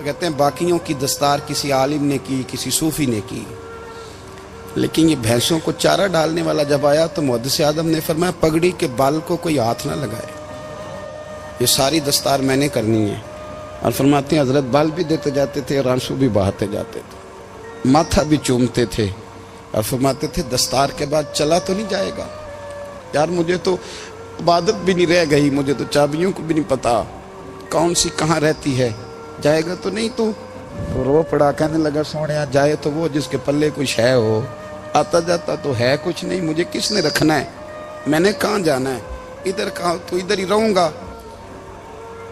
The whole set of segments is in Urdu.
تو کہتے ہیں باقیوں کی دستار کسی عالم نے کی، کسی صوفی نے کی، لیکن یہ بھینسوں کو چارہ ڈالنے والا جب آیا تو محدث اعظم نے فرمایا پگڑی کے بال کو کوئی ہاتھ نہ لگائے، یہ ساری دستار میں نے کرنی ہے۔ اور فرماتے ہیں حضرت بال بھی دیتے جاتے تھے اور آنسو بھی بہاتے جاتے تھے، ماتھا بھی چومتے تھے اور فرماتے تھے دستار کے بعد چلا تو نہیں جائے گا یار، مجھے تو عبادت بھی نہیں رہ گئی، مجھے تو چابیوں کو بھی نہیں پتا کون سی کہاں رہتی ہے، جائے گا تو نہیں تو رو پڑا، کہنے لگا سونیا جائے تو وہ جس کے پلے کچھ ہے ہو، آتا جاتا تو ہے کچھ نہیں، مجھے کس نے رکھنا ہے، میں نے کہاں جانا ہے، ادھر کہاں تو ادھر ہی رہوں گا۔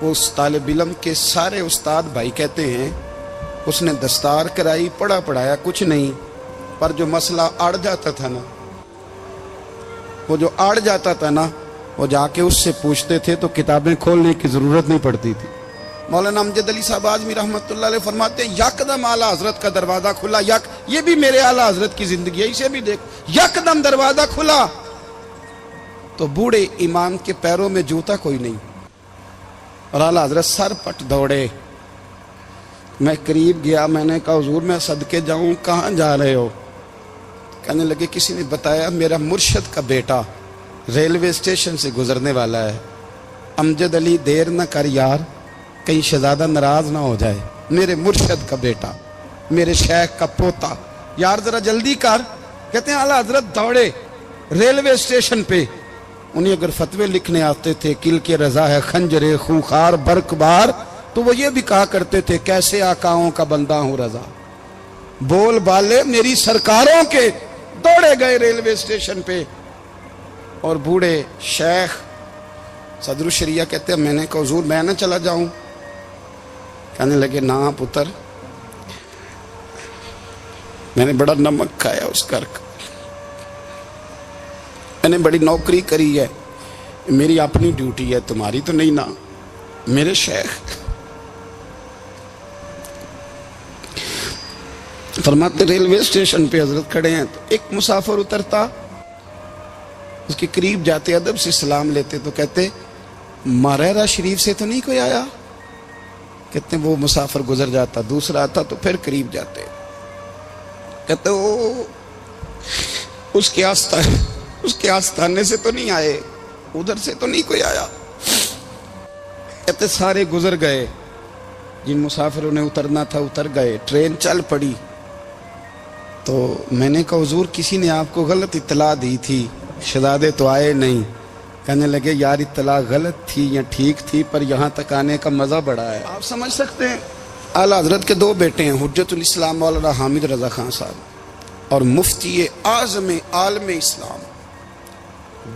وہ اس طالب علم کے سارے استاد بھائی کہتے ہیں اس نے دستار کرائی، پڑھا پڑھایا کچھ نہیں، پر جو مسئلہ اڑ جاتا تھا نا، وہ جو اڑ جاتا تھا نا، وہ جا کے اس سے پوچھتے تھے تو کتابیں کھولنے کی ضرورت نہیں پڑتی تھی۔ مولانا امجد علی صاحب اعظمی رحمۃ اللہ علیہ فرماتے ہیں یکدم اعلیٰ حضرت کا دروازہ کھلا، یہ بھی میرے اعلیٰ حضرت کی زندگی ہے، اسے بھی دیکھ، یکدم دروازہ کھلا تو بوڑھے امام کے پیروں میں جوتا کوئی نہیں، اور اعلیٰ حضرت سر پٹ دوڑے۔ میں قریب گیا، میں نے کہا حضور میں صدقے جاؤں، کہاں جا رہے ہو؟ کہنے لگے کسی نے بتایا میرا مرشد کا بیٹا ریلوے اسٹیشن سے گزرنے والا ہے، امجد علی دیر نہ کر یار، کہیں شہزادہ ناراض نہ ہو جائے، میرے مرشد کا بیٹا، میرے شیخ کا پوتا، یار ذرا جلدی کر۔ کہتے ہیں اعلیٰ حضرت دوڑے ریلوے اسٹیشن پہ، انہیں اگر فتوے لکھنے آتے تھے کل کے رضا ہے خنجر خونخوار برق بار، تو وہ یہ بھی کہا کرتے تھے کیسے آقاؤں کا بندہ ہوں رضا، بول بالے میری سرکاروں کے۔ دوڑے گئے ریلوے اسٹیشن پہ، اور بوڑھے شیخ صدر الشریعہ کہتے ہیں میں نے کہا حضور میں نہ چلا جاؤں؟ کہنے لگے نا پتر، میں نے بڑا نمک کھایا اس گھر کا، میں نے بڑی نوکری کری ہے، میری اپنی ڈیوٹی ہے، تمہاری تو نہیں نا۔ میرے شیخ فرماتے ریلوے اسٹیشن پہ حضرت کھڑے ہیں تو ایک مسافر اترتا، اس کے قریب جاتے ادب سے سلام لیتے تو کہتے ماریرا شریف سے تو نہیں کوئی آیا؟ کہتے ہیں وہ مسافر گزر جاتا، دوسرا آتا تو پھر قریب جاتے، کہتے وہ اس کے آستانے سے تو نہیں آئے، ادھر سے تو نہیں کوئی آیا۔ کہتے سارے گزر گئے، جن مسافروں نے اترنا تھا اتر گئے، ٹرین چل پڑی تو میں نے کہا حضور کسی نے آپ کو غلط اطلاع دی تھی، شہزادے تو آئے نہیں۔ کہنے لگے یار اطلاع غلط تھی یا ٹھیک تھی، پر یہاں تک آنے کا مزہ بڑا ہے۔ آپ سمجھ سکتے ہیں اعلیٰ حضرت کے دو بیٹے ہیں، حجت الاسلام مولانا حامد رضا خان صاحب اور مفتی اعظم عالم اسلام،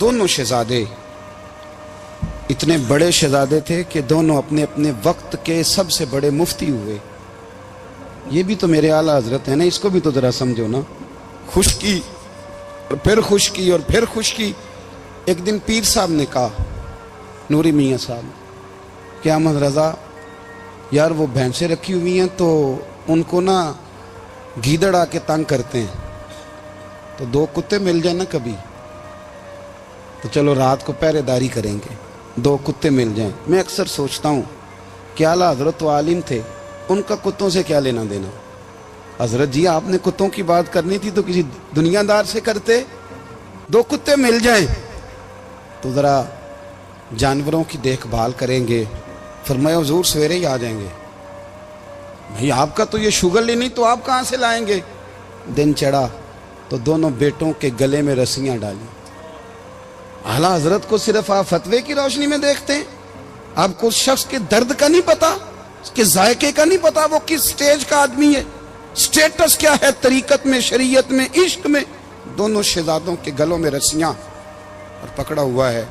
دونوں شہزادے اتنے بڑے شہزادے تھے کہ دونوں اپنے اپنے وقت کے سب سے بڑے مفتی ہوئے۔ یہ بھی تو میرے اعلیٰ حضرت ہیں نا، اس کو بھی تو ذرا سمجھو نا، خشکی اور پھر خشکی اور پھر خشکی۔ ایک دن پیر صاحب نے کہا، نوری میاں صاحب کہ احمد رضا یار وہ بھینسیں رکھی ہوئی ہیں تو ان کو نا گیدڑ آ کے تنگ کرتے ہیں، تو دو کتے مل جائیں نا کبھی تو چلو رات کو پہرے داری کریں گے، دو کتے مل جائیں۔ میں اکثر سوچتا ہوں کہ اعلیٰ حضرت و عالم تھے، ان کا کتوں سے کیا لینا دینا؟ حضرت جی آپ نے کتوں کی بات کرنی تھی تو کسی دنیا دار سے کرتے، دو کتے مل جائیں تو ذرا جانوروں کی دیکھ بھال کریں گے۔ فرمایا حضور سویرے ہی آ جائیں گے۔ بھئی آپ کا تو یہ شوگر لی نہیں تو آپ کہاں سے لائیں گے؟ دن چڑھا تو دونوں بیٹوں کے گلے میں رسیاں ڈالی۔ اعلیٰ حضرت کو صرف آپ فتوے کی روشنی میں دیکھتے ہیں، آپ کو اس شخص کے درد کا نہیں پتا، اس کے ذائقے کا نہیں پتا، وہ کس سٹیج کا آدمی ہے، سٹیٹس کیا ہے طریقت میں، شریعت میں، عشق میں۔ دونوں شہزادوں کے گلوں میں رسیاں اور پکڑا ہوا ہے۔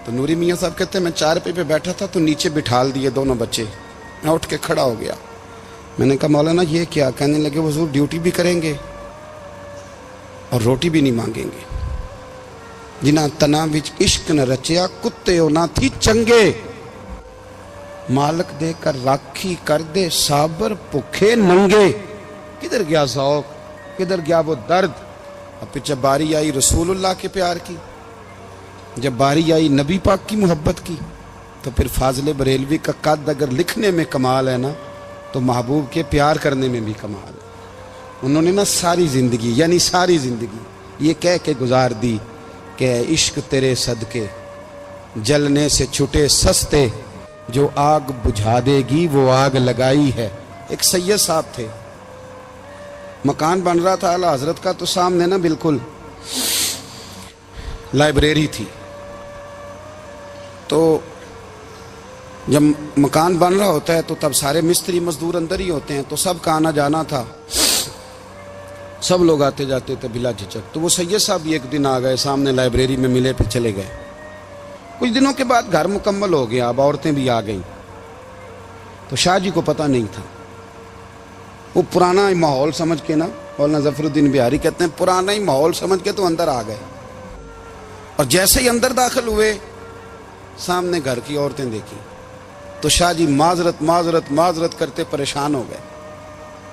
تو نوری میاں صاحب کہتے ہیں میں چارپے پہ بیٹھا تھا تو نیچے بٹھال دیے دونوں بچے، میں اٹھ کے کھڑا ہو گیا۔ میں نے کہا مولانا یہ کیا؟ کہنے لگے حضور ڈیوٹی بھی کریں گے اور روٹی بھی نہیں مانگیں گے، جنہ تنا وچ عشق نہ رچیا کتے او نہ تھی چنگے، مالک دے کر راکھی کر دے صابر بھوکے ننگے۔ کدھر گیا ذوق، کدھر گیا وہ درد؟ اب پھر جب باری آئی رسول اللہ کے پیار کی، جب باری آئی نبی پاک کی محبت کی، تو پھر فاضل بریلوی کا قد اگر لکھنے میں کمال ہے نا تو محبوب کے پیار کرنے میں بھی کمال ہے۔ انہوں نے نا ساری زندگی، یعنی ساری زندگی یہ کہہ کے گزار دی کہ عشق تیرے صدقے جلنے سے چھٹے سستے، جو آگ بجھا دے گی وہ آگ لگائی ہے۔ ایک سید صاحب تھے، مکان بن رہا تھا اعلیٰ حضرت کا، تو سامنے نا بالکل لائبریری تھی۔ تو جب مکان بن رہا ہوتا ہے تو تب سارے مستری مزدور اندر ہی ہوتے ہیں، تو سب کا آنا جانا تھا، سب لوگ آتے جاتے تھے بلا جھجک۔ تو وہ سید صاحب بھی ایک دن آ گئے، سامنے لائبریری میں ملے، پھر چلے گئے۔ کچھ دنوں کے بعد گھر مکمل ہو گیا، اب عورتیں بھی آ گئیں، تو شاہ جی کو پتہ نہیں تھا۔ وہ پرانا ہی ماحول سمجھ کے نا، مولانا ظفر الدین بہاری کہتے ہیں پرانا ہی ماحول سمجھ کے تو اندر آ گئے، اور جیسے ہی اندر داخل ہوئے سامنے گھر کی عورتیں دیکھی تو شاہ جی معذرت معذرت معذرت کرتے پریشان ہو گئے،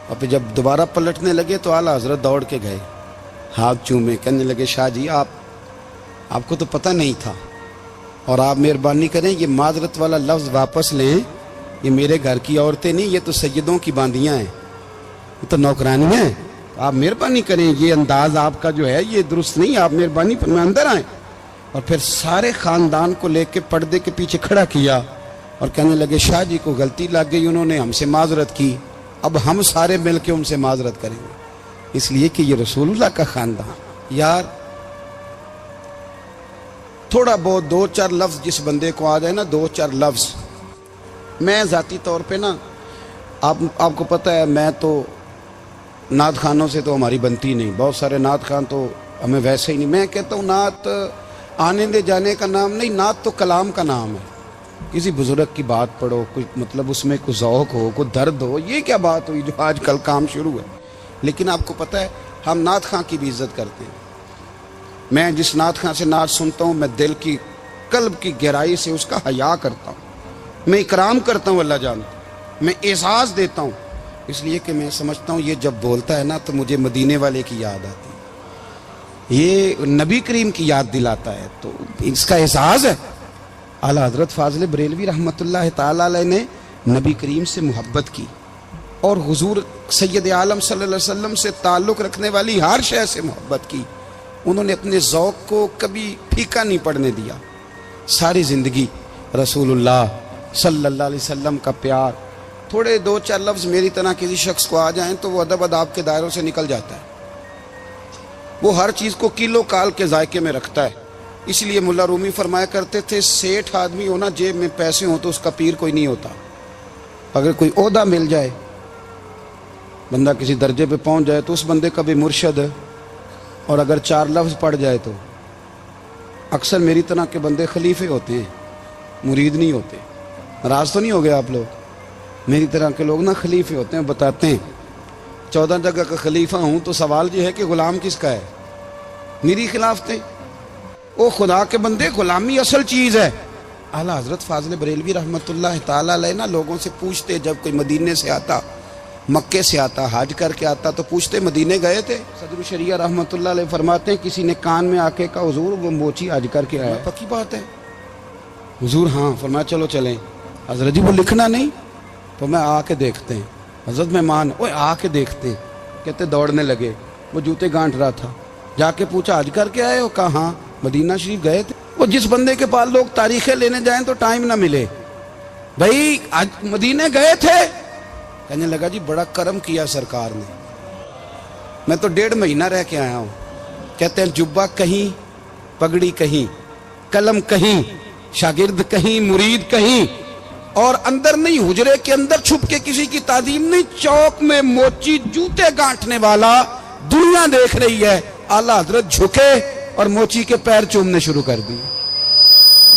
اور پھر جب دوبارہ پلٹنے لگے تو اعلیٰ حضرت دوڑ کے گئے، ہاتھ چومے، کہنے لگے شاہ جی آپ کو تو پتہ نہیں تھا، اور آپ مہربانی کریں یہ معذرت والا لفظ واپس لیں، یہ میرے گھر کی عورتیں نہیں، یہ تو سیدوں کی باندیاں ہیں، یہ تو نوکرانیاں ہیں، آپ مہربانی کریں، یہ انداز آپ کا جو ہے یہ درست نہیں، آپ مہربانی فرمائیں اندر آئیں۔ اور پھر سارے خاندان کو لے کے پردے کے پیچھے کھڑا کیا اور کہنے لگے شاہ جی کو غلطی لگ گئی، انہوں نے ہم سے معذرت کی، اب ہم سارے مل کے ان سے معذرت کریں گے، اس لیے کہ یہ رسول اللہ کا خاندان۔ یار تھوڑا بہت دو چار لفظ جس بندے کو آ جائے نا، دو چار لفظ، میں ذاتی طور پہ نا آپ کو پتہ ہے میں تو نعت خانوں سے تو ہماری بنتی نہیں، بہت سارے نعت خان تو ہمیں ویسے ہی نہیں، میں کہتا ہوں نعت آنے دے جانے کا نام نہیں، نعت تو کلام کا نام ہے۔ کسی بزرگ کی بات پڑھو، کوئی مطلب اس میں کوئی ذوق ہو، کوئی درد ہو، یہ کیا بات ہوئی جو آج کل کام شروع ہے۔ لیکن آپ کو پتہ ہے ہم نعت خان کی بھی عزت کرتے ہیں۔ میں جس نعت خان سے نعت سنتا ہوں میں دل کی قلب کی گہرائی سے اس کا حیا کرتا ہوں، میں اکرام کرتا ہوں، اللہ جانتا ہوں، میں اعزاز دیتا ہوں، اس لیے کہ میں سمجھتا ہوں یہ جب بولتا ہے نا تو مجھے مدینے والے کی یاد آتی ہے، یہ نبی کریم کی یاد دلاتا ہے، تو اس کا اعزاز ہے۔ اعلیٰ حضرت فاضل بریلوی رحمۃ اللہ تعالیٰ علیہ نے نبی کریم سے محبت کی، اور حضور سید عالم صلی اللہ علیہ وسلم سے تعلق رکھنے والی ہر شے سے محبت کی۔ انہوں نے اپنے ذوق کو کبھی پھیکا نہیں پڑنے دیا، ساری زندگی رسول اللہ صلی اللہ علیہ وسلم کا پیار۔ تھوڑے دو چار لفظ میری طرح کسی شخص کو آ جائیں تو وہ ادب اداب کے دائروں سے نکل جاتا ہے، وہ ہر چیز کو کلو کال کے ذائقے میں رکھتا ہے۔ اس لیے ملا رومی فرمایا کرتے تھے سیٹھ آدمی ہونا جیب میں پیسے ہوں تو اس کا پیر کوئی نہیں ہوتا۔ اگر کوئی عہدہ مل جائے، بندہ کسی درجے پہ پہنچ جائے تو اس بندے کا بھی مرشد ہے، اور اگر چار لفظ پڑھ جائے تو اکثر میری طرح کے بندے خلیفے ہوتے ہیں، مرید نہیں ہوتے۔ ناراض تو نہیں ہو گئے آپ لوگ؟ میری طرح کے لوگ نا خلیفے ہوتے ہیں، بتاتے ہیں 14 جگہ کا خلیفہ ہوں تو سوال یہ ہے کہ غلام کس کا ہے؟ میری خلافتیں؟ او خدا کے بندے، غلامی اصل چیز ہے۔ اعلیٰ حضرت فاضل بریلوی رحمۃ اللہ تعالیٰ علیہ نا لوگوں سے پوچھتے، جب کوئی مدینے سے آتا، مکے سے آتا، حج کر کے آتا تو پوچھتے مدینے گئے تھے؟ صدر الشریعہ رحمۃ اللہ علیہ فرماتے ہیں کسی نے کان میں آ کے کہا حضور وہ موچی حج کر کے آیا، پکی بات ہے حضور؟ ہاں۔ فرمایا چلو چلیں۔ حضرت جی وہ لکھنا نہیں؟ تو میں آ کے دیکھتے ہیں۔ حضرت مہمان، اوے آ کے دیکھتے ہیں، کہتے دوڑنے لگے، وہ جوتے گانٹ رہا تھا، جا کے پوچھا حج کر کے آئے ہو؟ کہا ہاں۔ مدینہ شریف گئے تھے؟ وہ جس بندے کے پاس لوگ تاریخیں لینے جائیں تو ٹائم نہ ملے، بھائی آج مدینے گئے تھے؟ کہنے لگا جی بڑا کرم کیا سرکار نے، میں تو 1.5 مہینہ رہ کے آیا ہوں۔ کہتے ہیں جبہ کہیں، پگڑی کہیں، قلم کہیں، شاگرد کہیں، مرید کہیں، اور اندر نہیں، حجرے کے اندر چھپ کے کسی کی تعظیم نہیں، چوک میں موچی جوتے گانٹنے والا دنیا دیکھ رہی ہے، اعلیٰ حضرت جھکے اور موچی کے پیر چومنے شروع کر دی۔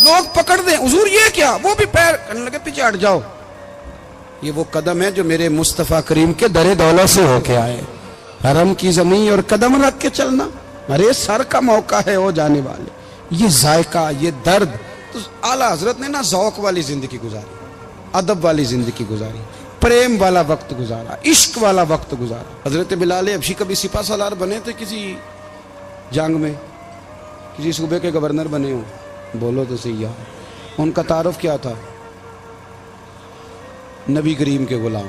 لوگ پکڑ دیں حضور یہ کیا؟ وہ بھی پیر، کہنے لگے پیچھے ہٹ جاؤ، یہ وہ قدم ہے جو میرے مصطفیٰ کریم کے در دولت سے ہو کے آئے، حرم کی زمین اور قدم رکھ کے چلنا، ارے سر کا موقع ہے ہو جانے والے، یہ ذائقہ، یہ درد۔ تو اعلیٰ حضرت نے نا ذوق والی زندگی گزاری، ادب والی زندگی گزاری، پریم والا وقت گزارا، عشق والا وقت گزارا۔ حضرت بلال حبشی کبھی سپاہ سالار بنے تھے کسی جنگ میں، کسی صوبے کے گورنر بنے ہوں؟ بولو تو صحیح یار۔ ان کا تعارف کیا تھا؟ نبی کریم کے غلام،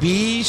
20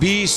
20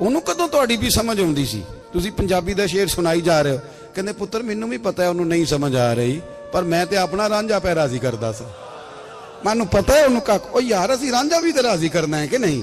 ਉਹਨੂੰ ਕਦੋਂ ਤੁਹਾਡੀ ਵੀ ਸਮਝ ਆਉਂਦੀ ਸੀ? ਤੁਸੀਂ ਪੰਜਾਬੀ ਦਾ ਸ਼ੇਰ ਸੁਣਾਈ ਜਾ ਰਹੇ ਹੋ। ਕਹਿੰਦੇ ਪੁੱਤਰ ਮੈਨੂੰ ਵੀ ਪਤਾ ਹੈ ਉਹਨੂੰ ਨਹੀਂ ਸਮਝ ਆ ਰਹੀ, ਪਰ ਮੈਂ ਤੇ ਆਪਣਾ ਰਾਂਝਾ ਪੈ ਰਾਜ਼ੀ ਕਰਦਾ ਸਾਂ। ਮੈਨੂੰ ਪਤਾ ਹੈ ਉਹਨੂੰ ਕੱਖ, ਉਹ ਯਾਰ ਅਸੀਂ ਰਾਂਝਾ ਵੀ ਤੇ ਰਾਜ਼ੀ ਕਰਨਾ ਹੈ ਕਿ ਨਹੀਂ,